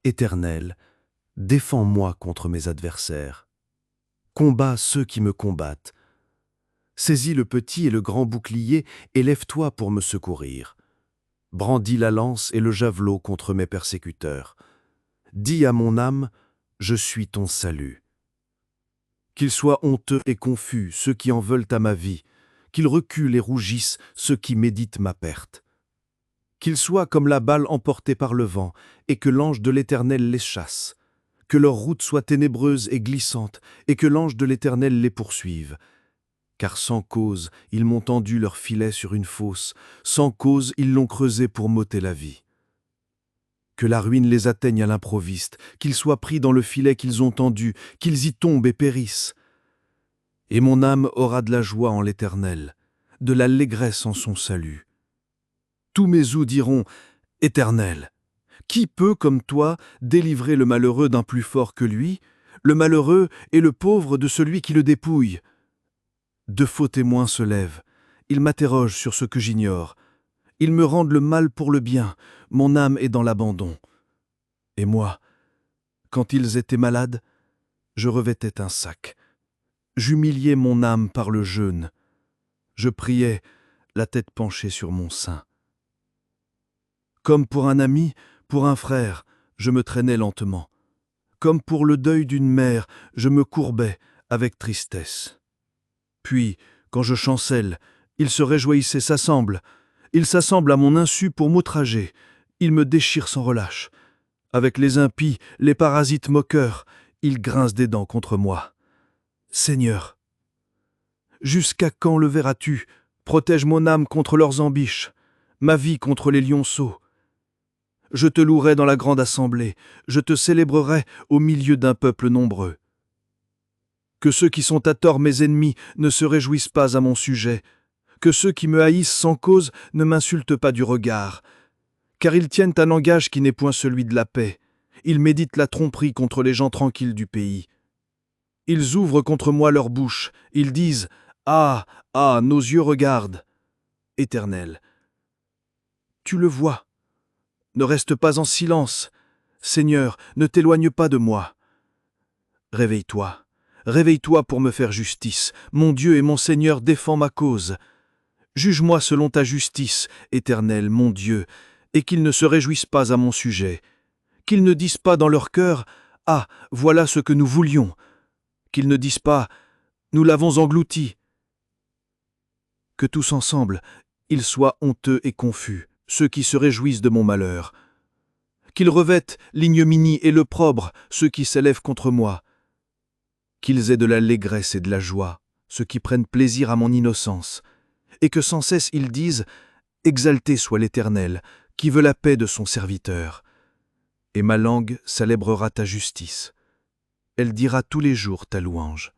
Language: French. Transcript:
Éternel, défends-moi contre mes adversaires. Combats ceux qui me combattent. Saisis le petit et le grand bouclier et lève-toi pour me secourir. Brandis la lance et le javelot contre mes persécuteurs. Dis à mon âme, je suis ton salut. Qu'ils soient honteux et confus ceux qui en veulent à ma vie, qu'ils reculent et rougissent ceux qui méditent ma perte. Qu'ils soient comme la balle emportée par le vent, et que l'ange de l'Éternel les chasse. Que leur route soit ténébreuse et glissante, et que l'ange de l'Éternel les poursuive. Car sans cause, ils m'ont tendu leur filet sur une fosse, sans cause, ils l'ont creusé pour m'ôter la vie. Que la ruine les atteigne à l'improviste, qu'ils soient pris dans le filet qu'ils ont tendu, qu'ils y tombent et périssent. Et mon âme aura de la joie en l'Éternel, de l'allégresse en son salut. Tous mes os diront, Éternel, qui peut, comme toi, délivrer le malheureux d'un plus fort que lui, le malheureux et le pauvre de celui qui le dépouille? De faux témoins se lèvent, ils m'interrogent sur ce que j'ignore. Ils me rendent le mal pour le bien, mon âme est dans l'abandon. Et moi, quand ils étaient malades, je revêtais un sac. J'humiliais mon âme par le jeûne. Je priais, la tête penchée sur mon sein. Comme pour un ami, pour un frère, je me traînais lentement. Comme pour le deuil d'une mère, je me courbais avec tristesse. Puis, quand je chancelle, ils se réjouissent et s'assemblent. Ils s'assemblent à mon insu pour m'outrager. Ils me déchirent sans relâche. Avec les impies, les parasites moqueurs, ils grincent des dents contre moi. Seigneur, jusqu'à quand le verras-tu? Protège mon âme contre leurs embûches, ma vie contre les lionceaux. Je te louerai dans la grande assemblée, je te célébrerai au milieu d'un peuple nombreux. Que ceux qui sont à tort mes ennemis ne se réjouissent pas à mon sujet, que ceux qui me haïssent sans cause ne m'insultent pas du regard, car ils tiennent un langage qui n'est point celui de la paix, ils méditent la tromperie contre les gens tranquilles du pays. Ils ouvrent contre moi leur bouche, ils disent « Ah, ah, nos yeux regardent !» Éternel, tu le vois. Ne reste pas en silence. Seigneur, ne t'éloigne pas de moi. Réveille-toi, réveille-toi pour me faire justice. Mon Dieu et mon Seigneur, défends ma cause. Juge-moi selon ta justice, Éternel, mon Dieu, et qu'ils ne se réjouissent pas à mon sujet. Qu'ils ne disent pas dans leur cœur « Ah, voilà ce que nous voulions !» Qu'ils ne disent pas « Nous l'avons englouti !» Que tous ensemble, ils soient honteux et confus, ceux qui se réjouissent de mon malheur. Qu'ils revêtent l'ignominie et l'opprobre, ceux qui s'élèvent contre moi. Qu'ils aient de l'allégresse et de la joie, ceux qui prennent plaisir à mon innocence, et que sans cesse ils disent « Exalté soit l'Éternel, qui veut la paix de son serviteur. » Et ma langue célébrera ta justice. Elle dira tous les jours ta louange.